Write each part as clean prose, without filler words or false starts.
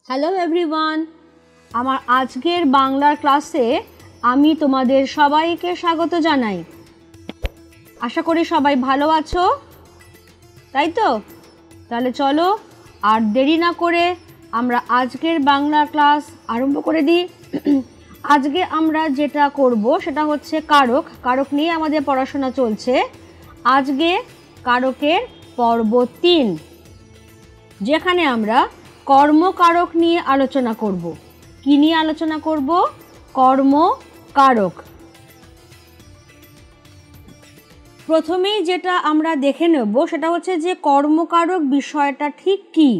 Hello everyone, আমার আজকের বাংলার ক্লাসে আমি তোমাদের সবাইকে স্বাগত জানাই। আশা করি সবাই ভালো আছো, তাই তো? তাহলে চলো আর দেরি না করে আমরা আজকের বাংলা ক্লাস আরম্ভ করে দিই। আজকে আমরা যেটা করব সেটা হচ্ছে কারক। কারক নিয়ে আমাদের পড়াশোনা চলছে। আজকে কারকের পর্ব 3, যেখানে আমরা কর্মকারক নিয়ে আলোচনা করব। কি নিয়ে আলোচনা করব? কর্মকারক। প্রথমেই যেটা আমরা দেখে নেব সেটা হচ্ছে যে কর্মকারক বিষয়টা ঠিক কি।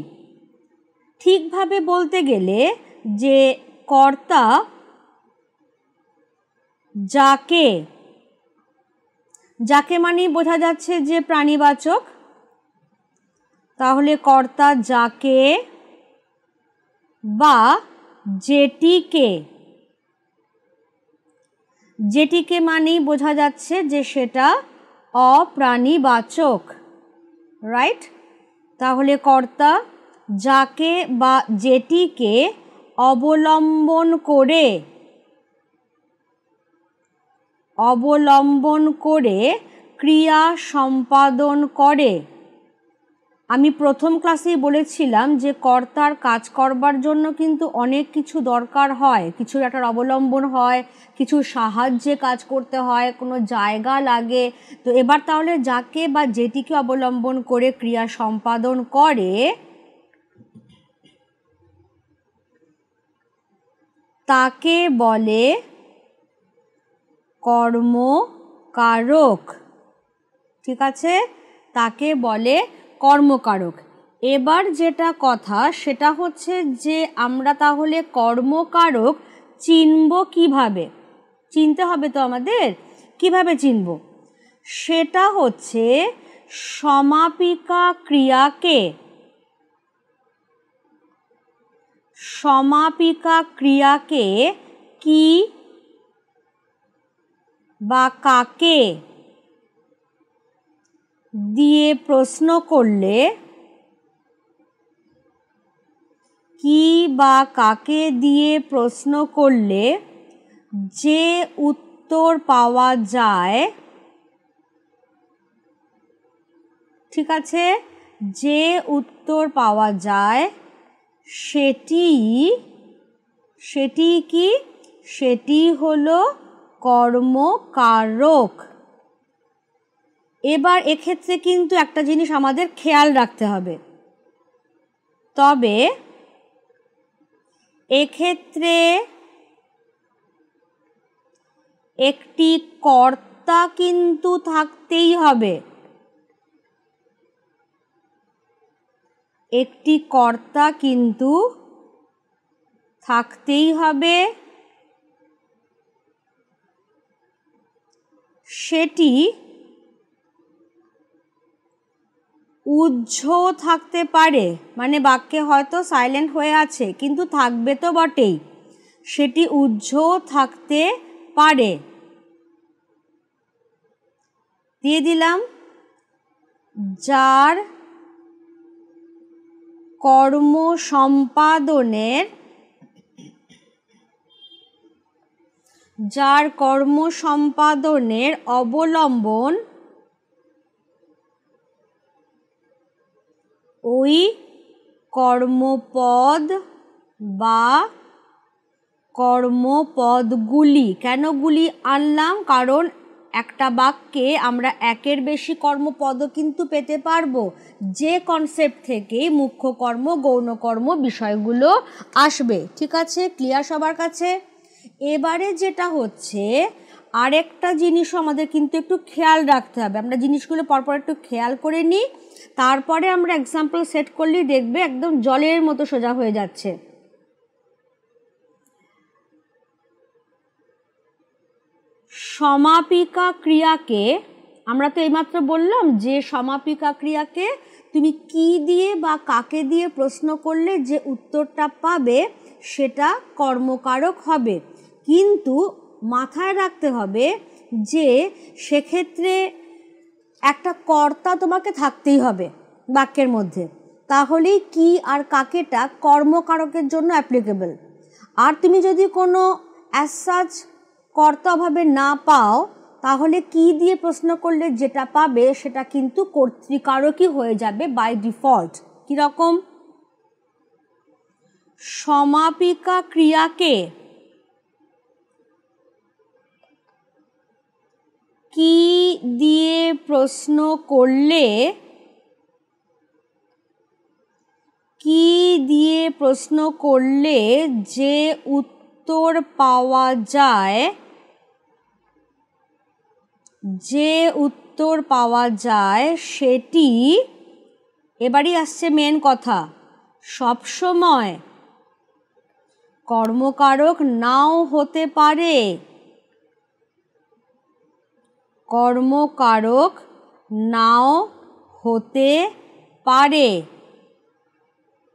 ঠিকভাবে বলতে গেলে যে কর্তা যাকে, যাকে মানে বোঝা যাচ্ছে যে প্রাণীবাচক, তাহলে কর্তা যাকে বা যেটিকে, যেটিকে মানেই বোঝা যাচ্ছে যে সেটা অপ্রাণীবাচক, রাইট? তাহলে কর্তা যাকে বা যেটিকে অবলম্বন করে ক্রিয়া সম্পাদন করে। আমি প্রথম ক্লাসেই বলেছিলাম যে কর্তার কাজ করবার জন্য কিন্তু অনেক কিছু দরকার হয়, কিছু একটা অবলম্বন হয়, কিছু সাহায্যে কাজ করতে হয়, কোনো জায়গা লাগে। তো এবার তাহলে যাকে বা যেটিকে অবলম্বন করে ক্রিয়া সম্পাদন করে তাকে বলে কর্মকারক। ঠিক আছে? তাকে বলে কর্মকারক। এবার যেটা কথা সেটা হচ্ছে যে আমরা তাহলে কর্মকারক চিনব কিভাবে? চিনতে হবে তো আমাদের। কিভাবে চিনব? সেটা হচ্ছে সমাপিকা ক্রিয়াকে কি বা কাকে দিয়ে প্রশ্ন করলে, কি বা কাকে দিয়ে প্রশ্ন করলে যে উত্তর পাওয়া যায়, ঠিক আছে, যে উত্তর পাওয়া যায় সেটি কি? সেটি হলো কর্মকারক। এবার এক্ষেত্রে কিন্তু একটা জিনিস আমাদের খেয়াল রাখতে হবে। তবে এক্ষেত্রে একটি কর্তা কিন্তু থাকতেই হবে। একটি কর্তা কিন্তু থাকতেই হবে। সেটি উহ্য থাকতে পারে, মানে বাক্যে হয়তো সাইলেন্ট হয়ে আছে কিন্তু থাকবে তো বটেই। সেটি উহ্য থাকতে পারে। দিয়ে দিলাম যার কর্ম সম্পাদনের অবলম্বন ওই কর্মপদ বা কর্মপদগুলি। কেন গুলি আনলাম? কারণ একটা বাক্যে আমরা একের বেশি কর্মপদও কিন্তু পেতে পারবো, যে কনসেপ্ট থেকে মুখ্য কর্ম, গৌণ কর্ম বিষয়গুলো আসবে। ঠিক আছে? ক্লিয়ার সবার কাছে? এবারে যেটা হচ্ছে, আরেকটা জিনিসও আমাদের কিন্তু একটু খেয়াল রাখতে হবে। আমরা জিনিসগুলো পরপর একটু খেয়াল করে নিই, তারপরে আমরা এক্সাম্পল সেট করলেই দেখবে একদম জলের মতো সোজা হয়ে যাচ্ছে। সমাপিকা ক্রিয়াকে, আমরা তো এইমাত্র বললাম যে সমাপিকা ক্রিয়াকে তুমি কি দিয়ে বা কাকে দিয়ে প্রশ্ন করলে যে উত্তরটা পাবে সেটা কর্মকারক হবে। কিন্তু মাথায় রাখতে হবে যে সেক্ষেত্রে একটা কর্তা তোমাকে থাকতেই হবে বাক্যের মধ্যে। তাহলেই কি আর কাকেটা কর্মকারকের জন্য অ্যাপ্লিকেবল। আর তুমি যদি কোনো অ্যাজ সাচ কর্তা অভাবে না পাও, তাহলে কি দিয়ে প্রশ্ন করলে যেটা পাবে সেটা কিন্তু কর্তৃকারকই হয়ে যাবে বাই ডিফল্ট। কীরকম? সমাপিকা ক্রিয়াকে কি দিয়ে প্রশ্ন করলে যে উত্তর পাওয়া যায় সেটি, এবারই আসছে মেন কথা, সবসময় কর্মকারক নাও হতে পারে।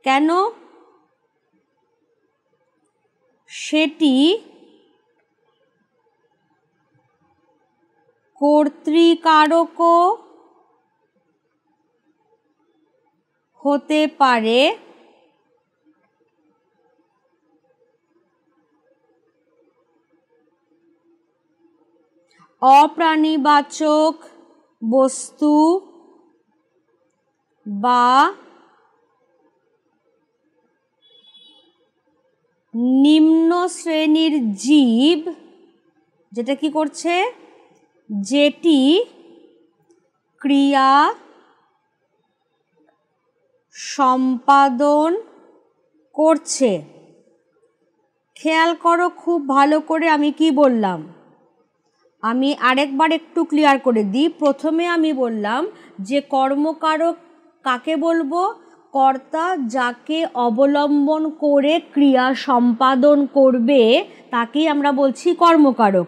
কেন? সেটি কর্তৃকারকও হতে পারে, অপ্রাণীবাচক বস্তু বা নিম্ন শ্রেণীর জীব, যেটা কি করছে, যেটি ক্রিয়া সম্পাদন করছে। খেয়াল করো খুব ভালো করে আমি কি বললাম। আমি আরেকবার একটু ক্লিয়ার করে দিই। প্রথমে আমি বললাম যে কর্মকারক কাকে বলবো? কর্তা যাকে অবলম্বন করে ক্রিয়া সম্পাদন করবে তাকেই আমরা বলছি কর্মকারক।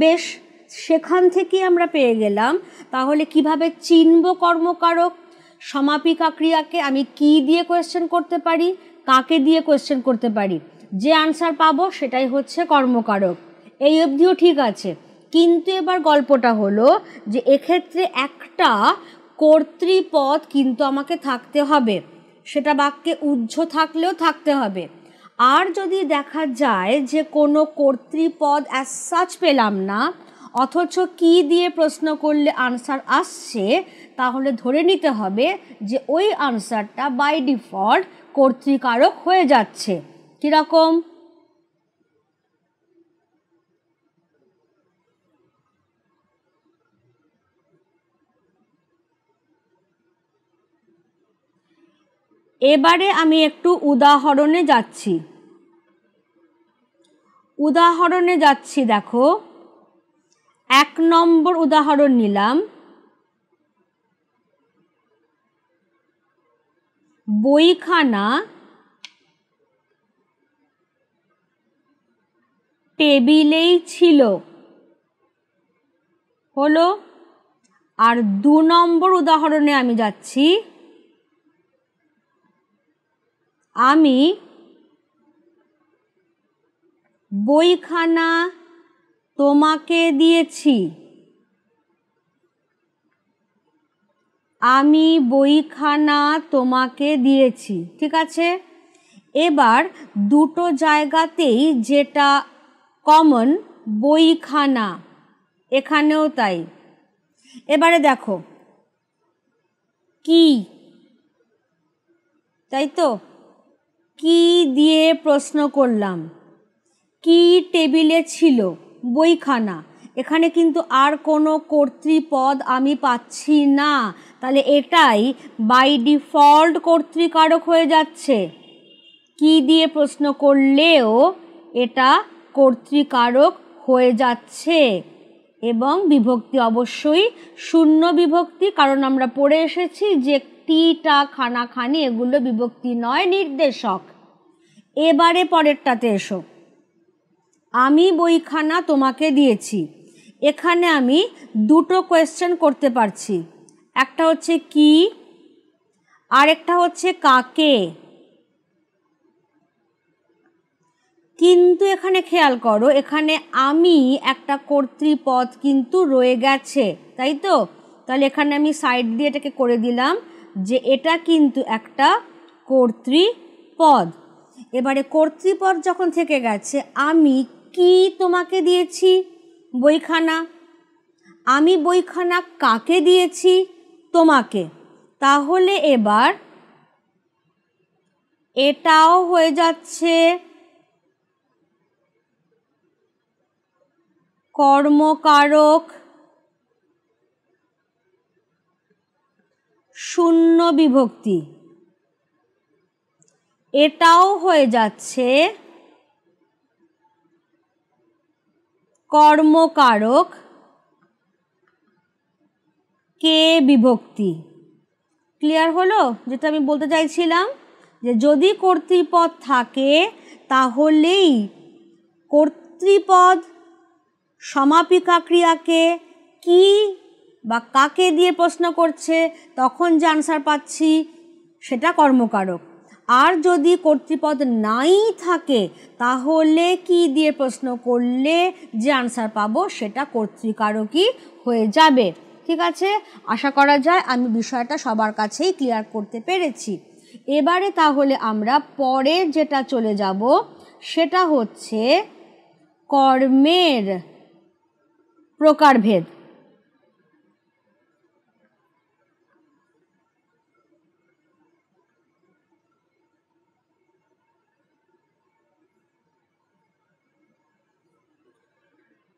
বেশ, সেখান থেকে আমরা পেয়ে গেলাম তাহলে কিভাবে চিনব কর্মকারক। সমাপিকা ক্রিয়াকে আমি কি দিয়ে কোয়েশ্চেন করতে পারি, কাকে দিয়ে কোয়েশ্চেন করতে পারি, যে আনসার পাবো সেটাই হচ্ছে কর্মকারক। এই অবধিও ঠিক আছে, কিন্তু এবার গল্পটা হলো যে এক্ষেত্রে একটা কর্তৃপদ কিন্তু আমাকে থাকতে হবে, সেটা বাক্যে উহ্য থাকলেও থাকতে হবে। আর যদি দেখা যায় যে কোনো কর্তৃপদ অ্যাজ সাচ পেলাম না, অথচ কি দিয়ে প্রশ্ন করলে আনসার আসছে, তাহলে ধরে নিতে হবে যে ওই আনসারটা বাই ডিফল্ট কর্তৃকারক হয়ে যাচ্ছে। কীরকম? এবারে আমি একটু উদাহরণে যাচ্ছি। দেখো, 1 নম্বর উদাহরণ নিলাম। বইখানা টেবিলেই ছিল, হলো। আর 2 নম্বর উদাহরণে আমি যাচ্ছি। আমি বইখানা তোমাকে দিয়েছি। ঠিক আছে? এবার দুটো জায়গাতেই যেটা কমন, বইখানা, এখানেও তাই। এবারে দেখো কি, তাই তো, কি দিয়ে প্রশ্ন করলাম, কি টেবিলে ছিল, বইখানা। এখানে কিন্তু আর কোনো কর্তৃপদ আমি পাচ্ছি না, তাহলে এটাই বাই ডিফল্ট কর্তৃকারক হয়ে যাচ্ছে। কি দিয়ে প্রশ্ন করলেও এটা কর্তৃকারক হয়ে যাচ্ছে। এবং বিভক্তি অবশ্যই শূন্য বিভক্তি, কারণ আমরা পড়ে এসেছি যে টিটা, খানাখানি এগুলো বিভক্তি নয়, নির্দেশক। এবারে পরেরটাতে এসো। আমি বইখানা তোমাকে দিয়েছি। এখানে আমি দুটো কোয়েশ্চেন করতে পারছি, একটা হচ্ছে কি, আর একটা হচ্ছে কাকে। কিন্তু এখানে খেয়াল করো, এখানে আমি একটা কর্তৃপদ কিন্তু রয়ে গেছে, তাই তো? তাহলে এখানে আমি সাইড দিয়ে এটাকে করে দিলাম যে এটা কিন্তু একটা কর্তৃপদ। এবারে কর্তৃপদ যখন থেকে গেছে, আমি কি তোমাকে দিয়েছি? বইখানা। আমি বইখানা কাকে দিয়েছি? তোমাকে। তাহলে এবার এটাও হয়ে যাচ্ছে কর্মকারক শূন্য বিভক্তি। এটাও হয়ে যাচ্ছে কর্মকারক কে বিভক্তি। ক্লিয়ার হলো? যেটা আমি বলতে চাইছিলাম, যে যদি কর্তৃপদ থাকে তাহলেই কর্তৃপদ সমাপিকা ক্রিয়াকে কি বা কাকে দিয়ে প্রশ্ন করছে, তখন যে আনসার পাচ্ছি সেটা কর্মকারক। আর যদি কর্তৃপদ নাই থাকে তাহলে কি দিয়ে প্রশ্ন করলে যে আনসার পাবো সেটা কর্তৃকারকই হয়ে যাবে। ঠিক আছে, আশা করা যায় আমি বিষয়টা সবার কাছেই ক্লিয়ার করতে পেরেছি। এবারে তাহলে আমরা পরে যেটা চলে যাব সেটা হচ্ছে কর্মের প্রকারভেদ।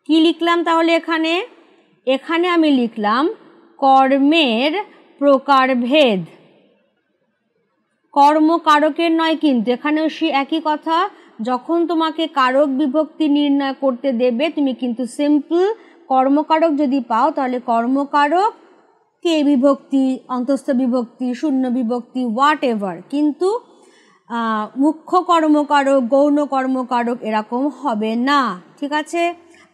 কি লিখলাম তাহলে এখানে? এখানে আমি লিখলাম কর্মের প্রকারভেদ। কর্মকারকের নয় কিন্তু, এখানেও সে একই কথা। যখন তোমাকে কারক বিভক্তি নির্ণয় করতে দেবে তুমি কিন্তু সিম্পল কর্মকারক যদি পাও তাহলে কর্মকারক কে বিভক্তি, অন্তস্থ বিভক্তি, শূন্য বিভক্তি, হোয়াট এভার, কিন্তু মুখ্য কর্মকারক, গৌণ কর্মকারক এরকম হবে না। ঠিক আছে,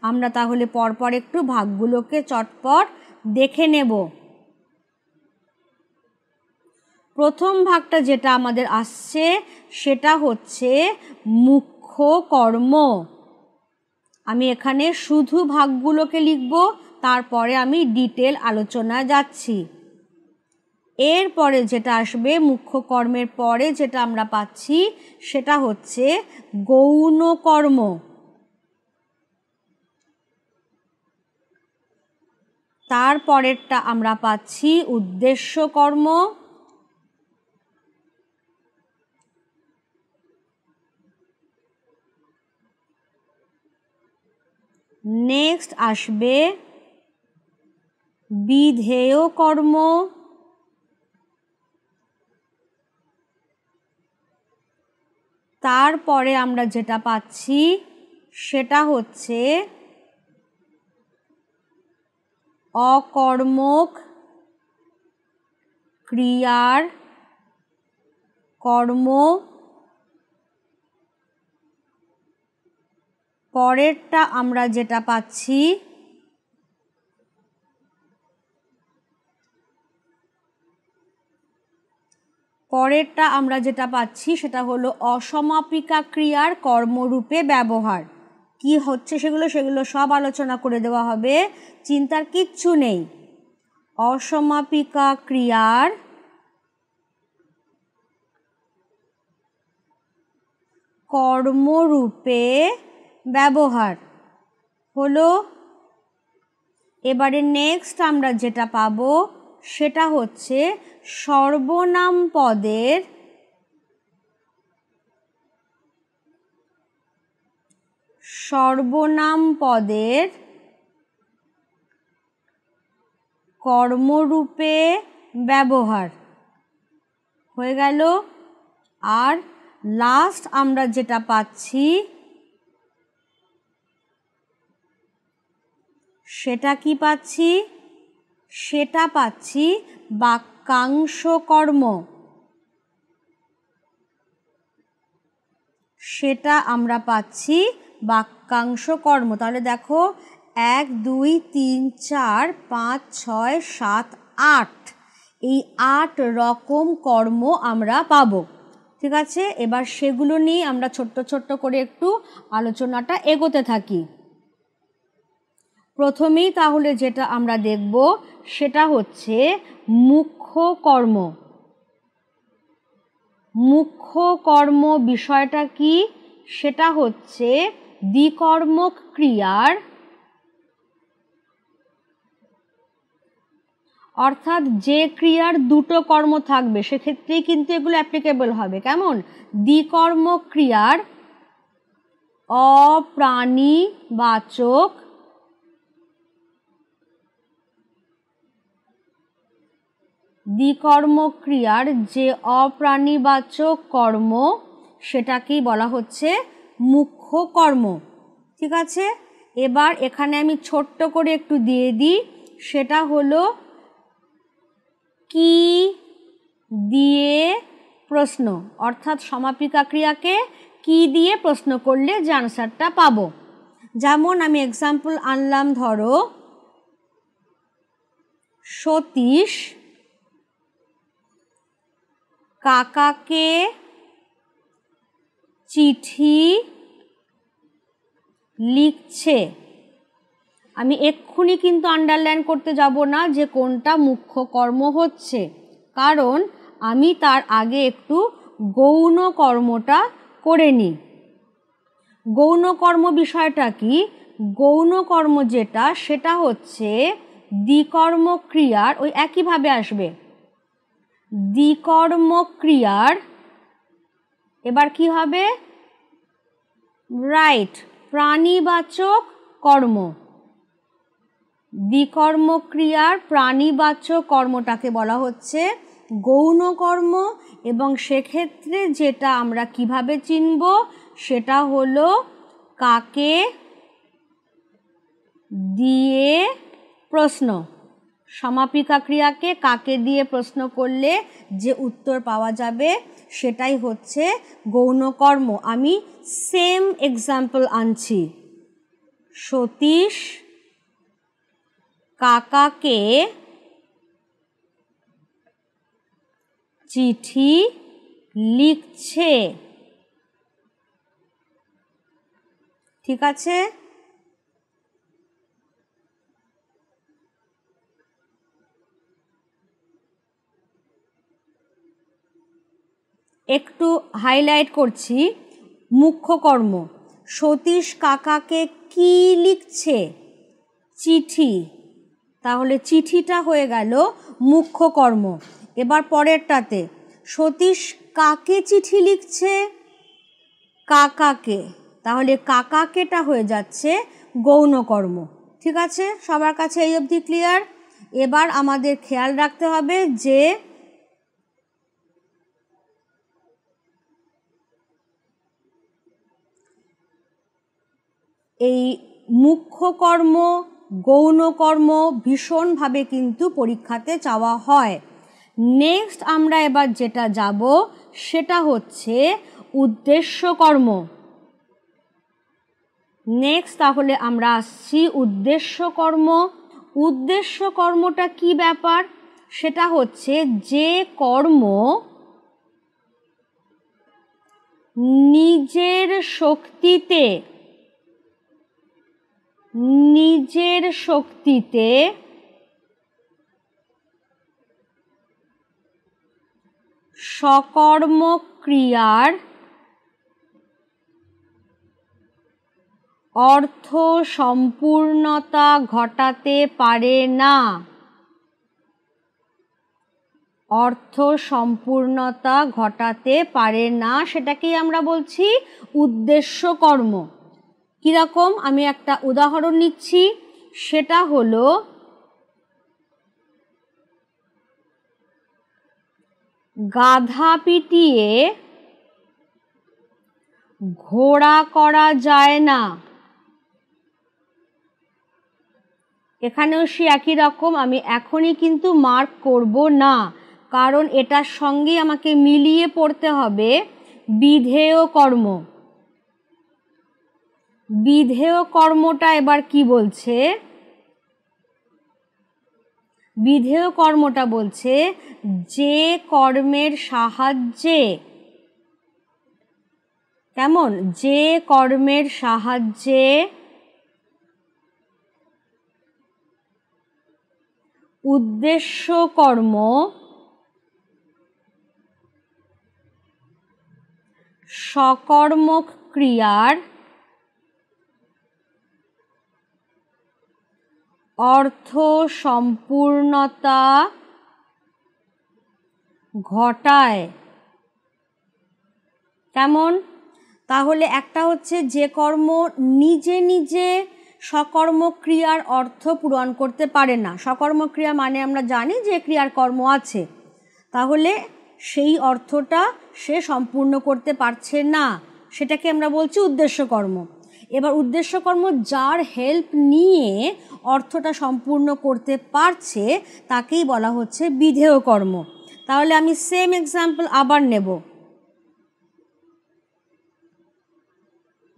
আমরা তাহলে পরপর একটু ভাগগুলোকে চটপট দেখে নেব। প্রথম ভাগটা যেটা আমাদের আসছে সেটা হচ্ছে মুখ্য কর্ম। আমি এখানে শুধু ভাগগুলোকে লিখব, তারপরে আমি ডিটেল আলোচনায় যাচ্ছি। এরপরে যেটা আসবে, মুখ্য কর্মের পরে যেটা আমরা পাচ্ছি সেটা হচ্ছে গৌণ কর্ম। তারপরেরটা আমরা পাচ্ছি উদ্দেশ্য কর্ম। নেক্সট আসবে বিধেয় কর্ম। তারপরে আমরা যেটা পাচ্ছি সেটা হচ্ছে অকর্মক ক্রিয়ার কর্ম। পরেরটা আমরা যেটা পাচ্ছি সেটা হলো অসমাপিকা ক্রিয়ার কর্মরূপে ব্যবহার। কি হচ্ছে সেগুলো সব আলোচনা করে দেওয়া হবে, চিন্তার কিচ্ছু নেই। অসমাপিকা ক্রিয়ার কর্মরূপে ব্যবহার হলো। এবারে নেক্সট আমরা যেটা পাবো সেটা হচ্ছে সর্বনাম পদের কর্মরূপে ব্যবহার হয়ে গেল। আর লাস্ট আমরা যেটা পাচ্ছি সেটা কি পাচ্ছি? সেটা পাচ্ছি বাক্যাংশ কর্ম। সেটা আমরা পাচ্ছি বাক্যাংশ কর্ম। তাহলে দেখো 1 2 3 4 5 6 7 8, এই 8 রকম কর্ম আমরা পাবো। ঠিক আছে, এবার সেগুলো নিয়ে আমরা ছোট্ট ছোট্ট করে একটু আলোচনাটা এগোতে থাকি। প্রথমেই তাহলে যেটা আমরা দেখব সেটা হচ্ছে মুখ্য কর্ম। মুখ্য কর্ম বিষয়টা কি? সেটা হচ্ছে দ্বিকর্মক ক্রিয়ার, অর্থাৎ যে ক্রিয়ার দুটো কর্ম থাকবে সেক্ষেত্রেই কিন্তু এগুলো অ্যাপ্লিকেবল হবে। কেমন? দ্বিকর্মক ক্রিয়ার অপ্রাণীবাচক দ্বিকর্মক ক্রিয়ার যে অপ্রাণীবাচক কর্ম সেটাকেই বলা হচ্ছে মুখ্য কর্ম। ঠিক আছে, এবার এখানে আমি ছোট্ট করে একটু দিয়ে দিই, সেটা হলো কি দিয়ে প্রশ্ন, অর্থাৎ সমাপিকা ক্রিয়াকে কি দিয়ে প্রশ্ন করলে যে আনসারটা পাবো। যেমন আমি এক্সাম্পল আনলাম, ধরো সতীশ কাকাকে চিঠি লিখছে। আমি এক্ষুনি কিন্তু আন্ডারলাইন করতে যাব না যে কোনটা মুখ্য কর্ম হচ্ছে, কারণ আমি তার আগে একটু গৌণ কর্মটা করে নিই। গৌণ কর্ম বিষয়টা কি? গৌণ কর্ম যেটা, সেটা হচ্ছে দ্বিকর্মক ক্রিয়ার, ওই একইভাবে আসবে, দ্বিকর্মক ক্রিয়ার, এবার কি হবে? রাইট, প্রাণীবাচক কর্ম। দ্বিকর্মক ক্রিয়ার প্রাণীবাচক কর্মটাকে বলা হচ্ছে গৌণ কর্ম, এবং সেক্ষেত্রে যেটা আমরা কিভাবে চিনব সেটা হলো কাকে দিয়ে প্রশ্ন। সমাপিকা ক্রিয়াকে কাকে দিয়ে প্রশ্ন করলে যে উত্তর পাওয়া যাবে সেটাই হচ্ছে গৌণ কর্ম। আমি সেম এক্সাম্পল আনছি, সতীশ কাকাকে চিঠি লিখছে। ঠিক আছে, একটু হাইলাইট করছি, মুখ্য কর্ম সতীশ কাকাকে কি লিখছে? চিঠি। তাহলে চিঠিটা হয়ে গেল মুখ্য কর্ম। এবার পরেরটাতে, সতীশ কাকে চিঠি লিখছে? কাকাকে। তাহলে কাকাকেটা হয়ে যাচ্ছে গৌণ কর্ম। ঠিক আছে, সবার কাছে এই অবধি ক্লিয়ার? এবার আমাদের খেয়াল রাখতে হবে যে এই মুখ্য কর্ম গৌণ কর্ম ভীষণভাবে কিন্তু পরীক্ষাতে চাওয়া হয়। নেক্সট আমরা এবার যেটা যাব সেটা হচ্ছে উদ্দেশ্য কর্ম। নেক্সট তাহলে আমরা আসছি উদ্দেশ্য কর্ম। উদ্দেশ্য কর্মটা কি ব্যাপার? সেটা হচ্ছে যে কর্ম নিজের শক্তিতে সকর্মক ক্রিয়ার অর্থ সম্পূর্ণতা ঘটাতে পারে না। অর্থ সম্পূর্ণতা ঘটাতে পারে না, সেটাকেই আমরা বলছি উদ্দেশ্য কর্ম। কিরকম? আমি একটা উদাহরণ নিচ্ছি, সেটা হলো গাধা পিটিয়ে ঘোড়া করা যায় না। এখানেও সে একই রকম, আমি এখনই কিন্তু মার্ক করব না, কারণ এটার সঙ্গে আমাকে মিলিয়ে পড়তে হবে বিধেয় কর্ম। বিধেয় কর্মটা এবার কি বলছে? বিধেয় কর্মটা বলছে যে কর্মের সাহায্যে, কেমন? যে কর্মের সাহায্যে উদ্দেশ্য কর্ম সকর্মক ক্রিয়ার অর্থ সম্পূর্ণতা ঘটায়। কেমন? তাহলে একটা হচ্ছে যে কর্ম নিজে নিজে সকর্মক ক্রিয়ার অর্থ পূরণ করতে পারে না। সকর্মক ক্রিয়া মানে আমরা জানি যে ক্রিয়ার কর্ম আছে, তাহলে সেই অর্থটা সে সম্পূর্ণ করতে পারছে না, সেটাকে আমরা বলছি উদ্দেশ্যকর্ম। এবার উদ্দেশ্যকর্ম যার হেল্প নিয়ে অর্থটা সম্পূর্ণ করতে পারছে তাকেই বলা হচ্ছে বিধেয় কর্ম। তাহলে আমি সেম এক্সাম্পল আবার নেব।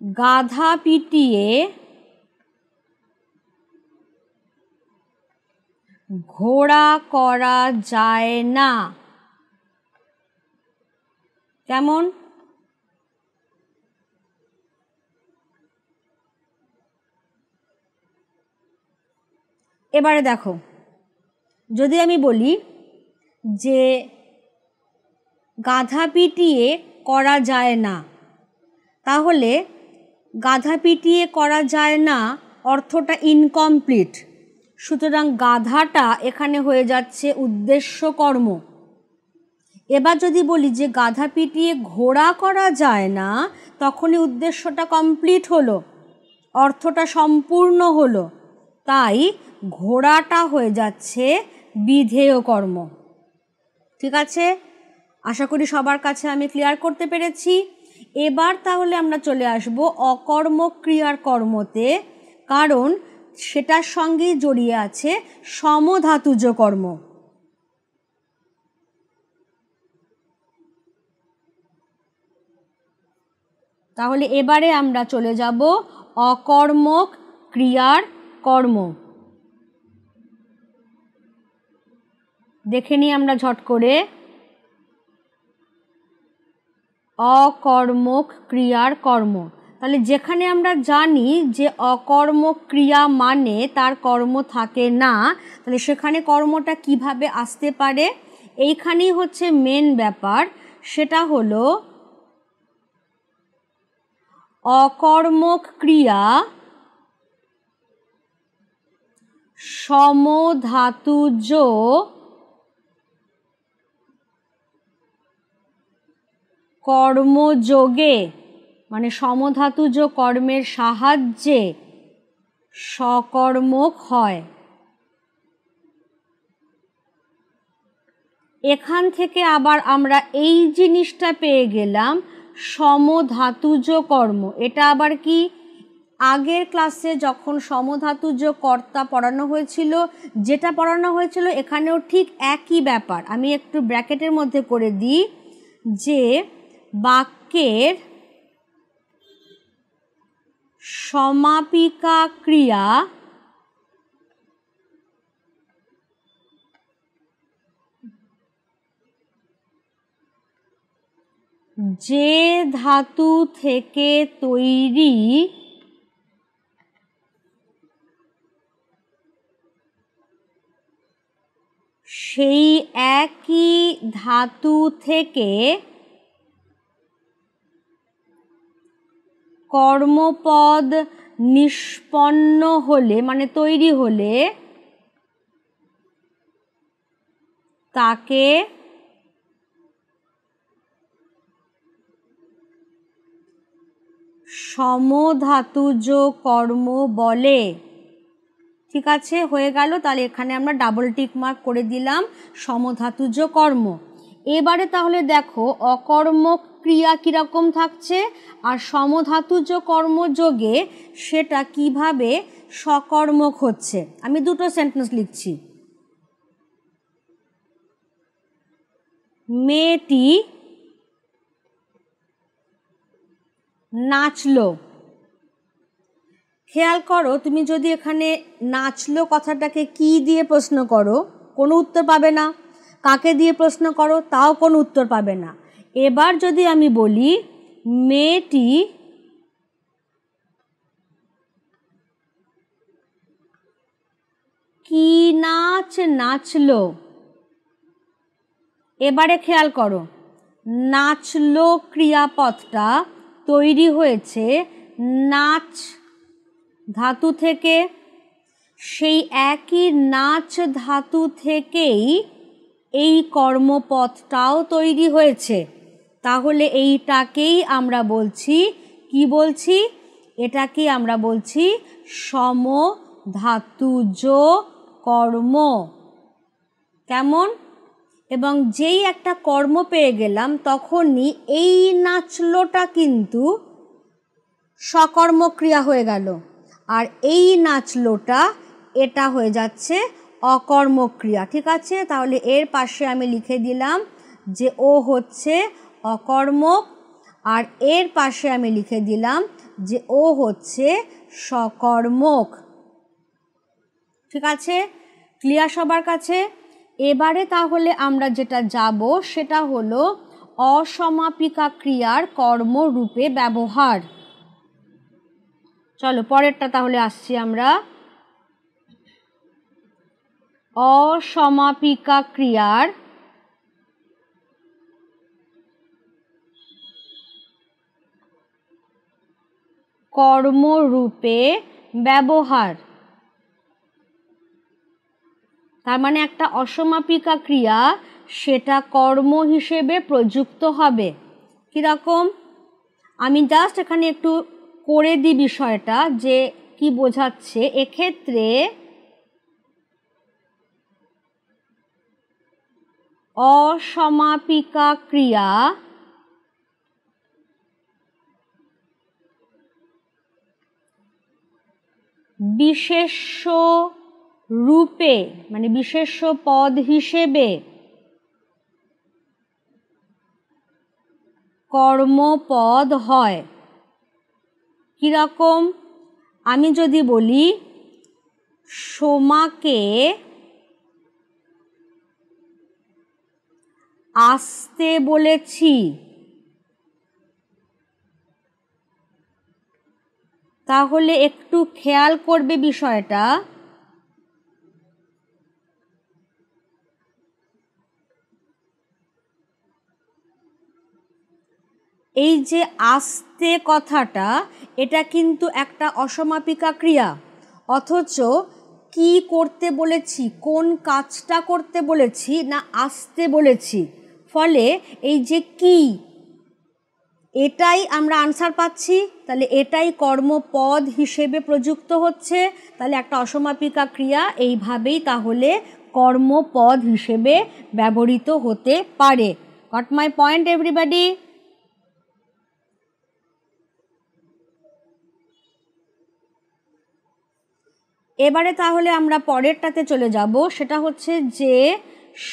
গাধা পিটিয়ে ঘোড়া করা যায় না। কেমন? এবারে দেখো, যদি আমি বলি যে গাধা পিটিয়ে করা যায় না, তাহলে গাধা পিটিয়ে করা যায় না অর্থটা ইনকমপ্লিট, সুতরাং গাধাটা এখানে হয়ে যাচ্ছে উদ্দেশ্য কর্ম। এবার যদি বলি যে গাধা পিটিয়ে ঘোড়া করা যায় না, তখনই উদ্দেশ্যটা কমপ্লিট হলো, অর্থটা সম্পূর্ণ হলো, তাই ঘোড়াটা হয়ে যাচ্ছে বিধেয় কর্ম। ঠিক আছে, আশা করি সবার কাছে আমি ক্লিয়ার করতে পেরেছি। এবার তাহলে আমরা চলে আসব অকর্মক ক্রিয়ার কর্মতে, কারণ সেটার সঙ্গেই জড়িয়ে আছে সমধাতুজ কর্ম। তাহলে এবারে আমরা চলে যাব অকর্মক ক্রিয়ার কর্ম। দেখে নিই আমরা ঝট করে। অকর্মক ক্রিয়ার কর্ম, তাহলে যেখানে আমরা জানি যে অকর্মক ক্রিয়া মানে তার কর্ম থাকে না, তাহলে সেখানে কর্মটা কিভাবে আসতে পারে, এইখানেই হচ্ছে মেন ব্যাপার। সেটা হলো অকর্মক ক্রিয়া সমধাতুজ কর্মযোগে, মানে সমধাতুজ কর্মের সাহায্যে সকর্মক হয়। এখান থেকে আবার আমরা এই জিনিসটা পেয়ে গেলাম সমধাতুজ কর্ম। এটা আবার কি? আগের ক্লাসে যখন সমধাতুজ কর্তা পড়ানো হয়েছিল, যেটা পড়ানো হয়েছিল এখানেও ঠিক একই ব্যাপার। আমি একটু ব্র্যাকেটের মধ্যে করে দিই যে বাক্যের সমাপিকা ক্রিয়া যে ধাতু থেকে তৈরি সেই একই ধাতু থেকে কর্মপদ নিষ্পন্ন হলে, মানে তৈরি হলে, তাকে সমধাতুজ কর্ম বলে। ঠিক আছে, হয়ে গেল। তাহলে এখানে আমরা ডাবল টিক মার্ক করে দিলাম সমধাতুজ কর্ম। এবারে তাহলে দেখো অকর্মক ক্রিয়া কীরকম থাকছে আর সমধাতুজ কর্মযোগে সেটা কিভাবে সকর্মক হচ্ছে। আমি দুটো সেন্টেন্স লিখছি। মেয়েটি নাচলো। খেয়াল করো, তুমি যদি এখানে নাচলো কথাটাকে কি দিয়ে প্রশ্ন করো, কোনো উত্তর পাবে না। কাকে দিয়ে প্রশ্ন করো, তাও কোনো উত্তর পাবে না। এবার যদি আমি বলি মেয়েটি কি নাচ নাচলো, এবারে খেয়াল করো নাচলো ক্রিয়াপদটা তৈরি হয়েছে নাচ ধাতু থেকে, সেই একই নাচ ধাতু থেকেই এই কর্মপদটাও তৈরি হয়েছে। তাহলে এইটাকেই আমরা বলছি, কি বলছি? এটাকেই আমরা বলছি সমধাতুজ কর্ম। কেমন? এবং যেই একটা কর্ম পেয়ে গেলাম তখনই এই নাচলোটা কিন্তু সকর্মক্রিয়া হয়ে গেল, আর এই নাচলোটা এটা হয়ে যাচ্ছে অকর্মক্রিয়া। ঠিক আছে, তাহলে এর পাশে আমি লিখে দিলাম যে ও হচ্ছে অকর্মক, আর এর পাশে আমি লিখে দিলাম যে ও হচ্ছে সকর্মক। ঠিক আছে, ক্লিয়ার সবার কাছে? এবারে তাহলে আমরা যেটা যাব সেটা হলো অসমাপিকা ক্রিয়ার কর্মরূপে ব্যবহার। চলো পরেরটা তাহলে আসছি আমরা। অসমাপিকা ক্রিয়ার কর্মরূপে ব্যবহার। তার মানে একটা অসমাপিকা ক্রিয়া সেটা কর্ম হিসেবে প্রযুক্ত হবে। কীরকম? আমি জাস্ট এখানে একটু করে দিই বিষয়টা যে কি বোঝাচ্ছে। এক্ষেত্রে অসমাপিকা ক্রিয়া বিশেষ্য রূপে মানে বিশেষ্য পদ হিসেবে কর্মপদ হয়। কীরকম? আমি যদি বলি সোমাকে আসতে বলেছি, তাহলে একটু খেয়াল করবে বিষয়টা। এই যে আসতে কথাটা, এটা কিন্তু একটা অসমাপিকা ক্রিয়া, অথচ কি করতে বলেছি, কোন কাজটা করতে বলেছি না আসতে বলেছি। ফলে এই যে কি, এটাই আমরা আনসার পাচ্ছি, তাহলে এটাই কর্মপদ হিসেবে প্রযুক্ত হচ্ছে। তাহলে একটা অসমাপিকা ক্রিয়া এইভাবেই তাহলে কর্মপদ হিসেবে ব্যবহৃত হতে পারে। Got my point everybody? এবারে তাহলে আমরা পরেরটাতে চলে যাব, সেটা হচ্ছে যে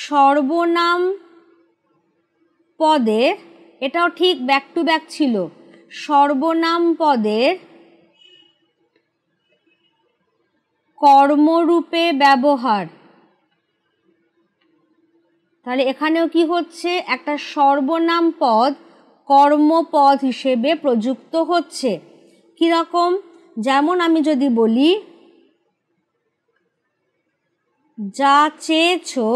সর্বনাম পদের, এটাও ঠিক ব্যাক টু ব্যাক ছিল, সর্বনাম পদের কর্মরূপে ব্যবহার। তাহলে এখানেও কি হচ্ছে, একটা সর্বনাম পদ কর্মপদ হিসেবে প্রযুক্ত হচ্ছে। কীরকম? যেমন আমি যদি বলি যা চেয়েছো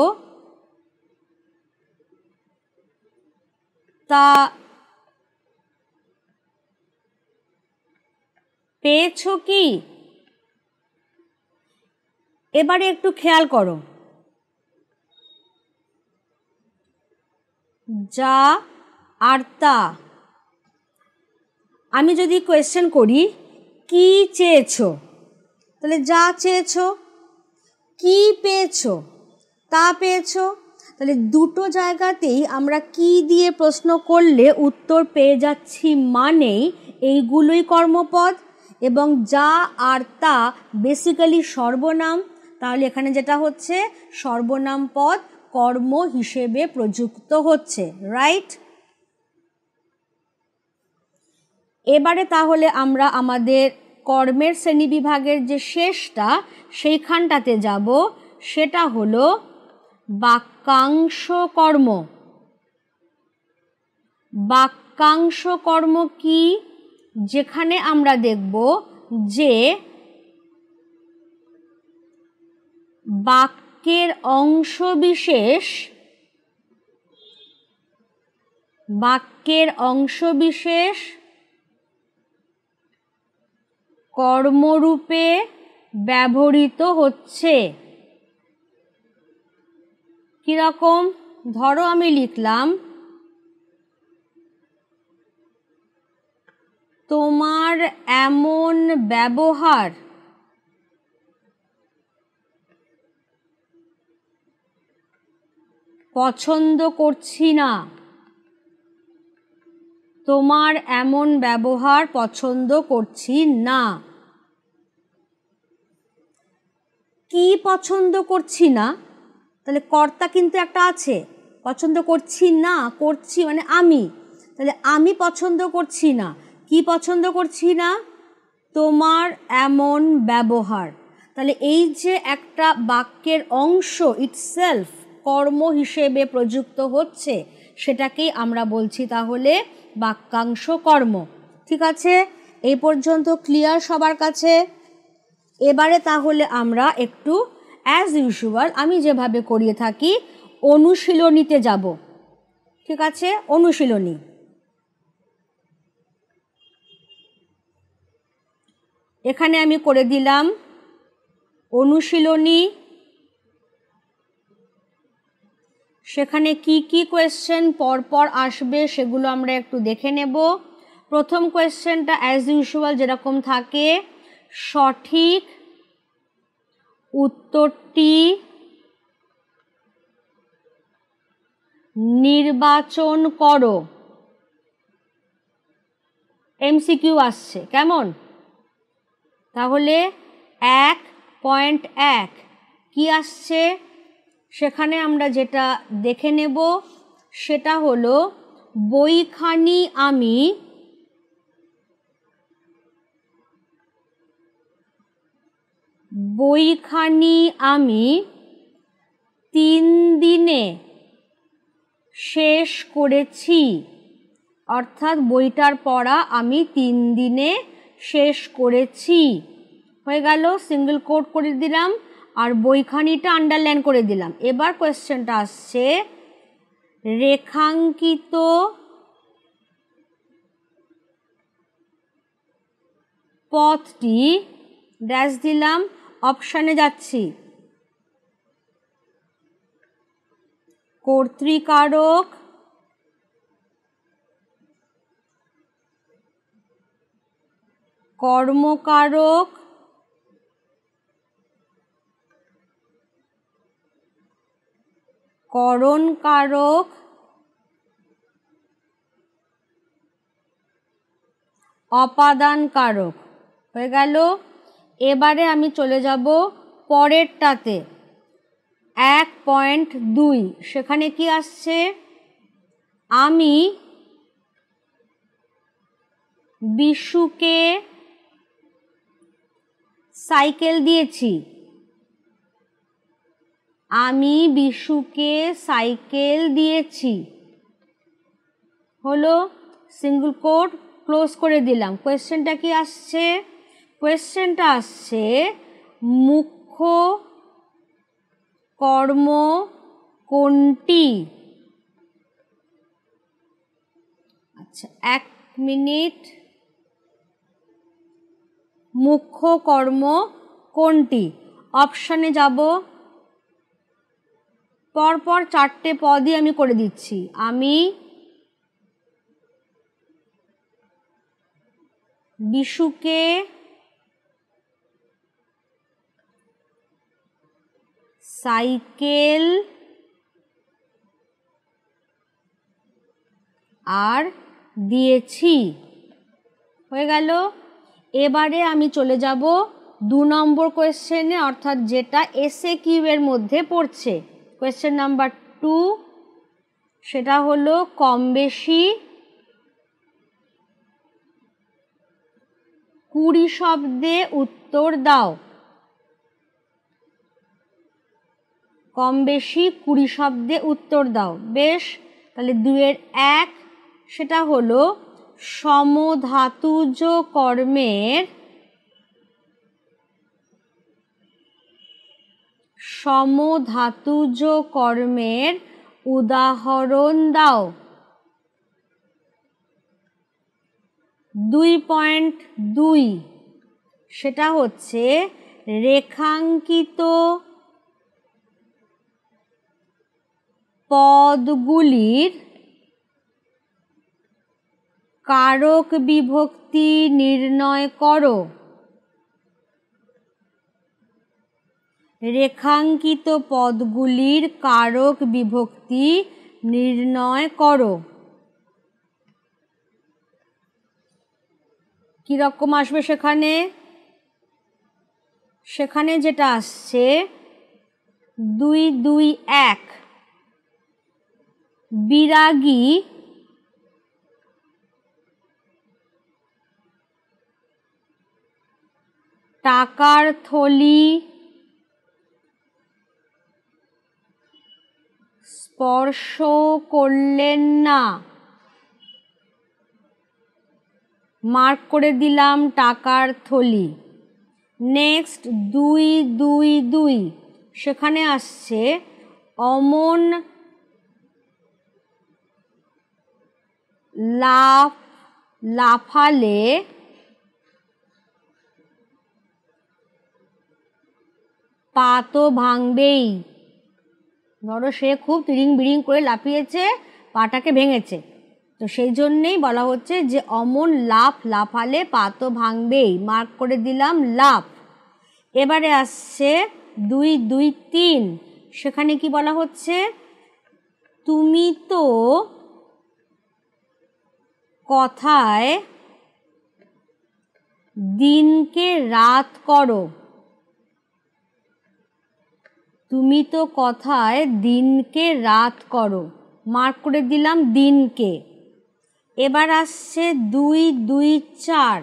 তা পেয়েছো কি? এবারে একটু খেয়াল করো, যা আর তা। আমি যদি কোয়েশ্চেন করি কি চেয়েছো, তাহলে যা চেয়েছো, কি পেয়েছো, তা পেয়েছো। তাহলে দুটো জায়গাতেই আমরা কি দিয়ে প্রশ্ন করলে উত্তর পেয়ে যাচ্ছি, মানেই এইগুলোই কর্মপদ, এবং যা আর তা বেসিক্যালি সর্বনাম। তাহলে এখানে যেটা হচ্ছে সর্বনাম পদ কর্ম হিসেবে প্রযুক্ত হচ্ছে, রাইট? এবারে তাহলে আমরা আমাদের কর্মের শ্রেণীবিভাগের যে শেষটা সেইখানটাতে যাব, সেটা হলো বাক্যাংশ কর্ম। বাক্যাংশ কর্ম কি? যেখানে আমরা দেখব যে বাক্যের অংশ বিশেষ বাক্যের অংশবিশেষ কর্মরূপে ব্যবহৃত হচ্ছে। কিরকম? ধরো আমি লিখলাম তোমার এমন ব্যবহার পছন্দ করছি না। তোমার এমন ব্যবহার পছন্দ করছি না। কি পছন্দ করছি না? তাহলে কর্তা কিন্তু একটা আছে। পছন্দ করছি না, করছি মানে আমি। তাহলে আমি পছন্দ করছি না। কি পছন্দ করছি না? তোমার এমন ব্যবহার। তাহলে এই যে একটা বাক্যের অংশ ইটসেলফ কর্ম হিসেবে প্রযুক্ত হচ্ছে, সেটাকেই আমরা বলছি তাহলে বাক্যাংশ কর্ম। ঠিক আছে? এই পর্যন্ত ক্লিয়ার সবার কাছে? এবারে তাহলে আমরা একটু অ্যাজ ইউজুয়াল আমি যেভাবে করিয়ে থাকি অনুশীলনীতে যাব। ঠিক আছে? অনুশীলনী। এখানে আমি করে দিলাম অনুশীলনী। সেখানে কি কি কোয়েশ্চেন পরপর আসবে সেগুলো আমরা একটু দেখে নেব। প্রথম কোয়েশ্চেনটা অ্যাজ ইউজুয়াল যেরকম থাকে, সঠিক উত্তরটি নির্বাচন করো। এমসিকিউ আসছে, কেমন? তাহলে 1.1 কি আসছে? সেখানে আমরা যেটা দেখে নেব সেটা হলো বইখানি আমি 3 দিনে শেষ করেছি। অর্থাৎ বইটার পড়া আমি 3 দিনে শেষ করেছি। হয়ে গেল, সিঙ্গেল কোট করে দিলাম আর বইখানিটা আন্ডারলাইন করে দিলাম। এবার কোয়েশ্চেনটা আসছে, রেখাঙ্কিত পথটি ড্যাশ দিলাম, অপশানে যাচ্ছি। কর্তৃকারক, কর্মকারক, করণকারক, অপাদানকারক। হয়ে গেল। এবারে আমি চলে যাব পরেরটাতে, 1.2। সেখানে কি আসছে? আমি বিশুকে সাইকেল দিয়েছি। আমি বিশুকে সাইকেল দিয়েছি। হলো, সিঙ্গল কোট ক্লোজ করে দিলাম। কোয়েশ্চেনটা কি আসছে? কোয়েশ্চেনটা আসছে মুখ্য কর্ম কোনটি? আচ্ছা, 1 মিনিট। মুখ্য কর্ম কোনটি? অপশানে যাব, পরপর 4টে পদই আমি করে দিচ্ছি। আমি বিশুকে সাইকেল আর দিয়েছি। হয়ে গেল। এবারে আমি চলে যাব 2 নম্বর কোয়েশ্চেনে, অর্থাৎ যেটা এসএকিউ এর মধ্যে পড়ছে। কোয়েশ্চেন নাম্বার 2, সেটা হলো কম বেশি 20 শব্দে উত্তর দাও। কম বেশি 20 শব্দে উত্তর দাও। বেশ, তাহলে 2-এর 1 সেটা হলো সমধাতুজ কর্মের উদাহরণ দাও। 2.2 সেটা হচ্ছে রেখাঙ্কিত পদগুলির কারক বিভক্তি নির্ণয় করো। রেখাঙ্কিত পদগুলির কারক বিভক্তি নির্ণয় করো। কিরকম আসবে সেখানে? সেখানে যেটা আসছে 2-2-1 বিরাগী টাকার থলি স্পর্শ করলেন না। মার্ক করে দিলাম টাকার থলি। নেক্সট 2-2-2 সেখানে আসছে অমন লাফালে পা তো ভাঙবেই। ধরো সে খুব তিরিং বিরিং করে লাফিয়েছে, পাটাকে ভেঙেছে, তো সেই জন্যেই বলা হচ্ছে যে অমন লাফালে পা তো ভাঙবেই। মার্ক করে দিলাম লাফ। এবারে আসছে 2-2-3 সেখানে কি বলা হচ্ছে? তুমি তো কথায় দিনকে রাত করো। তুমি তো কথায় দিনকে রাত করো। মার্ক করে দিলাম দিনকে। এবার আসছে 2-2-4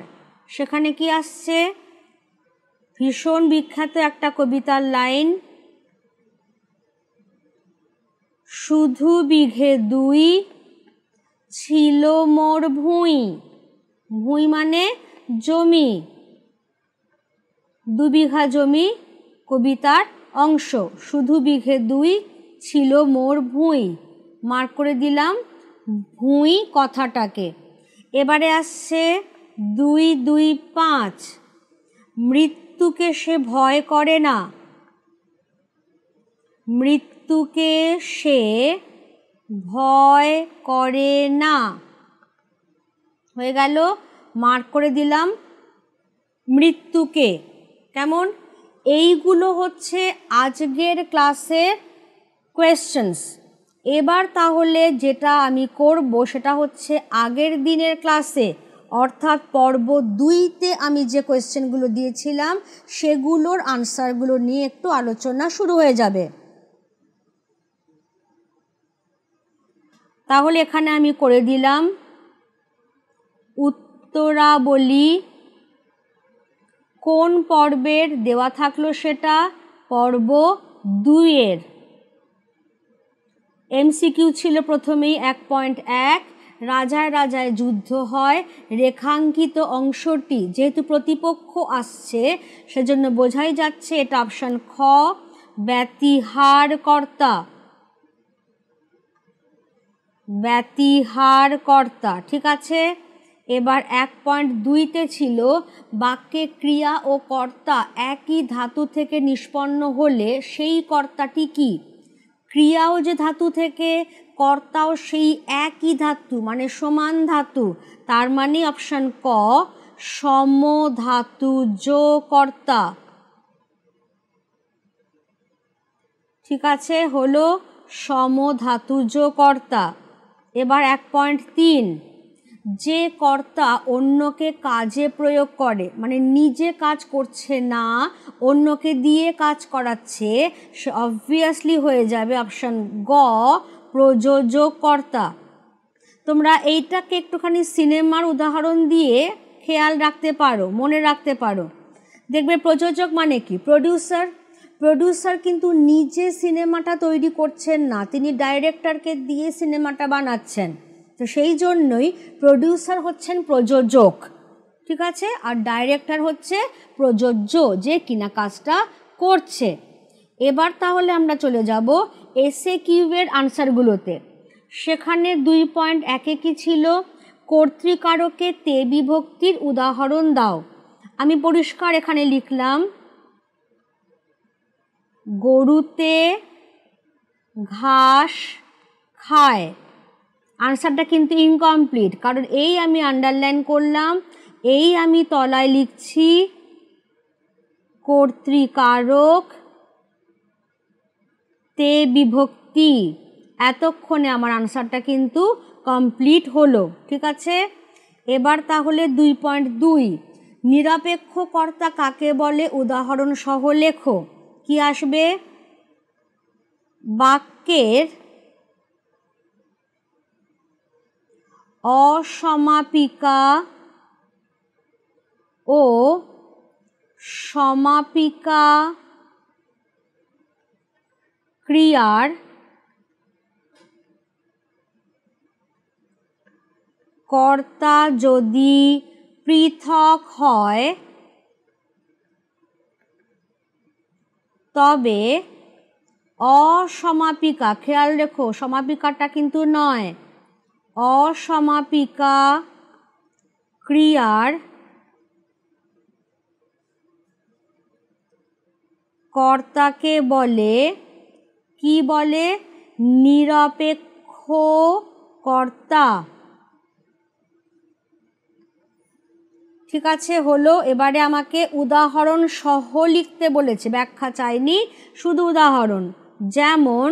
সেখানে কি আসছে? ভীষণ বিখ্যাত একটা কবিতার লাইন, শুধু বিঘে 2 ছিল মোর ভুঁই। ভুঁই মানে জমি, 2 বিঘা জমি কবিতার অংশ। শুধু বিঘে 2 ছিল মোর ভুঁই। মার্ক করে দিলাম ভুঁই কথাটাকে। এবারে আসছে 2-2-5 মৃত্যুকে সে ভয় করে না। মৃত্যুকে সে ভয় করে না। হয়ে গেল। মার্ক করে দিলাম মৃত্যুকে। কেমন? এইগুলো হচ্ছে আজকের ক্লাসের কোয়েশ্চেন্স। এবার তাহলে যেটা আমি করব সেটা হচ্ছে আগের দিনের ক্লাসে অর্থাৎ পর্ব 2তে আমি যে কোয়েশ্চেনগুলো দিয়েছিলাম সেগুলোর আনসারগুলো নিয়ে একটু আলোচনা শুরু হয়ে যাবে। তাহলে এখানে আমি করে দিলাম উত্তরাবলী। কোন পর্বের দেওয়া থাকলো সেটা? পর্ব 2-এর। এমসিকিউ ছিল প্রথমেই 1.1 রাজায় রাজায় যুদ্ধ হয়। রেখাঙ্কিত অংশটি যেহেতু প্রতিপক্ষ আসছে সেজন্য বোঝাই যাচ্ছে এটা অপশন খ, ব্যতিহার কর্তা। ব্যতিহার কর্তা, ঠিক আছে। এবার 1.2তে ছিল বাক্যে ক্রিয়া ও কর্তা একই ধাতু থেকে নিষ্পন্ন হলে সেই কর্তাটি কি? ক্রিয়াও যে ধাতু থেকে, কর্তাও সেই একই ধাতু মানে সমান ধাতু, তার মানে অপশন ক সমধাতুজ কর্তা। ঠিক আছে, হলো সমধাতুজ কর্তা। এবার 1.3 যে কর্তা অন্যকে কাজে প্রয়োগ করে মানে নিজে কাজ করছে না অন্যকে দিয়ে কাজ করাচ্ছে, সে অবভিয়াসলি হয়ে যাবে অপশন গ প্রযোজক কর্তা। তোমরা এইটাকে একটুখানি সিনেমার উদাহরণ দিয়ে খেয়াল রাখতে পারো, মনে রাখতে পারো। দেখবে প্রযোজক মানে কি? প্রডিউসার। প্রডিউসার কিন্তু নিজে সিনেমাটা তৈরি করছেন না, তিনি ডাইরেক্টরকে দিয়ে সিনেমাটা বানাচ্ছেন, তো সেই জন্যই প্রডিউসার হচ্ছেন প্রযোজক, ঠিক আছে। আর ডাইরেক্টর হচ্ছে প্রযোজ্য, যে কিনা কাজটা করছে। এবার তাহলে আমরা চলে যাব এসএ কিউয়ের আনসারগুলোতে। সেখানে 2.1-এ কি ছিল? কর্তৃকারকে তে বিভক্তির উদাহরণ দাও। আমি পরিষ্কার এখানে লিখলাম গরুতে ঘাস খায়। আনসারটা কিন্তু ইনকমপ্লিট, কারণ এই আমি আন্ডারলাইন করলাম, এই আমি তলায় লিখছি কর্তৃকারক তে বিভক্তি। এতক্ষণে আমার আনসারটা কিন্তু কমপ্লিট হলো। ঠিক আছে, এবার তাহলে 2.2 নিরপেক্ষ কর্তা কাকে বলে উদাহরণ সহ লেখো। কি আসবে? বাক্যের অসমাপিকা ও সমাপিকা ক্রিয়ার কর্তা যদি পৃথক হয় তবে অসমাপিকা, খেয়াল রেখো সমাপিকাটা কিন্তু নয়, অসমাপিকা ক্রিয়ার কর্তাকে বলে, কি বলে? নিরপেক্ষ কর্তা। ঠিক আছে, হলো। এবারে আমাকে উদাহরণ সহ লিখতে বলেছে, ব্যাখ্যা চাইনি, শুধু উদাহরণ। যেমন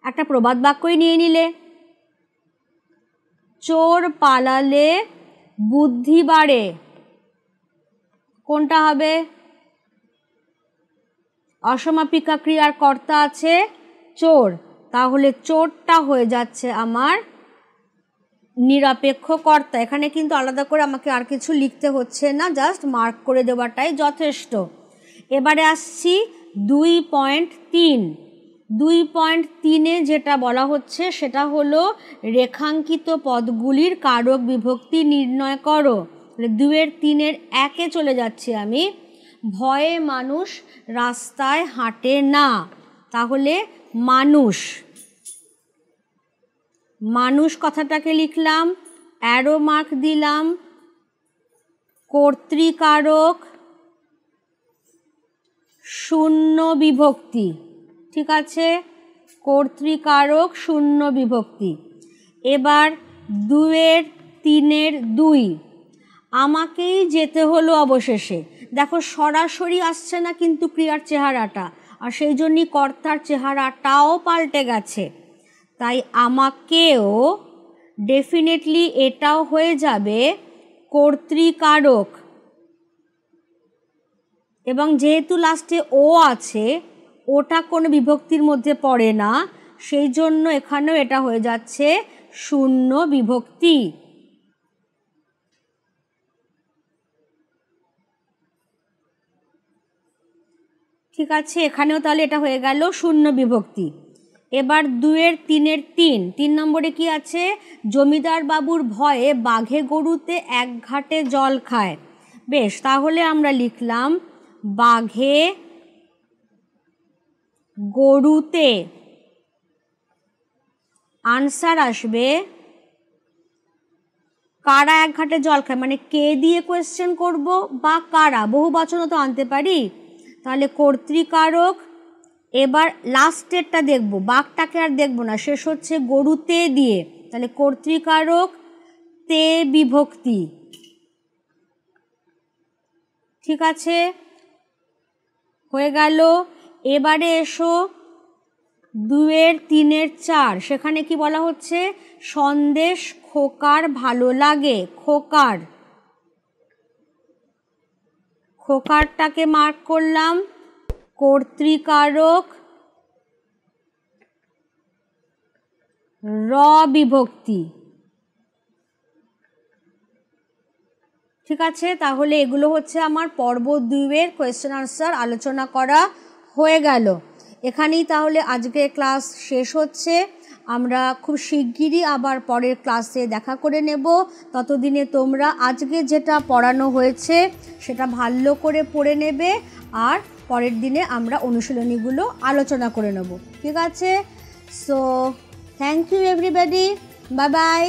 একটা প্রবাদ বাক্যই নিয়ে নিলে, চোর পালালে বুদ্ধি বাড়ে। কোনটা হবে? অসমাপিকা ক্রিয়ার কর্তা আছে চোর, তাহলে চোরটা হয়ে যাচ্ছে আমার নিরপেক্ষ কর্তা। এখানে কিন্তু আলাদা করে আমাকে আর কিছু লিখতে হচ্ছে না, জাস্ট মার্ক করে দেওয়াটাই যথেষ্ট। এবারে আসছি 2.3। 2.3-এ যেটা বলা হচ্ছে সেটা হলো রেখাঙ্কিত পদগুলির কারক বিভক্তি নির্ণয় করো। 2-3-এর 1-এ চলে যাচ্ছি আমি। ভয়ে মানুষ রাস্তায় হাঁটে না, তাহলে মানুষ, মানুষ কথাটাকে লিখলাম, অ্যারো মার্ক দিলাম, কর্তৃকারক শূন্য বিভক্তি। ঠিক আছে, কর্তৃকারক শূন্য বিভক্তি। এবার 2-3-এর 2 আমাকেই যেতে হলো অবশেষে। দেখো সরাসরি আসছে না কিন্তু ক্রিয়ার চেহারাটা, আর সেই জন্যই কর্তার চেহারাটাও পাল্টে গেছে। তাই আমাকেও ডেফিনেটলি এটাও হয়ে যাবে কর্তৃকারক, এবং যেহেতু লাস্টে ও আছে, ওটা কোনো বিভক্তির মধ্যে পড়ে না, সেই জন্য এখানেও এটা হয়ে যাচ্ছে শূন্য বিভক্তি। ঠিক আছে, এখানেও তাহলে এটা হয়ে গেল শূন্য বিভক্তি। এবার 2-3-এর 3 নম্বরে কি আছে? জমিদার বাবুর ভয়ে বাঘে গরুতে এক ঘাটে জল খায়। বেশ, তাহলে আমরা লিখলাম বাঘে গরুতে। আনসার আসবে কারা এক ঘাটে জল খায়, মানে কে দিয়ে কোয়েশ্চেন করব বা কারা, বহু বচনও তো আনতে পারি। তাহলে কর্তৃকারক, এবার লাস্টেরটা দেখব, বাঘটাকে আর দেখব না, শেষ হচ্ছে গরুতে দিয়ে, তাহলে কর্তৃকারক তে বিভক্তি। ঠিক আছে, হয়ে গেল। এবারে এসো 2-3-এর 4, সেখানে কি বলা হচ্ছে? সন্দেশ খোকার ভালো লাগে। খোকার, খোকারটাকে মার্ক করলাম কর্তৃকারক র বিভক্তি। ঠিক আছে, তাহলে এগুলো হচ্ছে আমার পর্ব 2-এর কোয়েশ্চেন আনসার আলোচনা করা হয়ে গেল। এখানেই তাহলে আজকের ক্লাস শেষ হচ্ছে। আমরা খুব শিগগিরই আবার পরের ক্লাসে দেখা করে নেব। ততদিনে তোমরা আজকে যেটা পড়ানো হয়েছে সেটা ভালো করে পড়ে নেবে, আর পরের দিনে আমরা অনুশীলনীগুলো আলোচনা করে নেব। ঠিক আছে, so thank you everybody, bye by.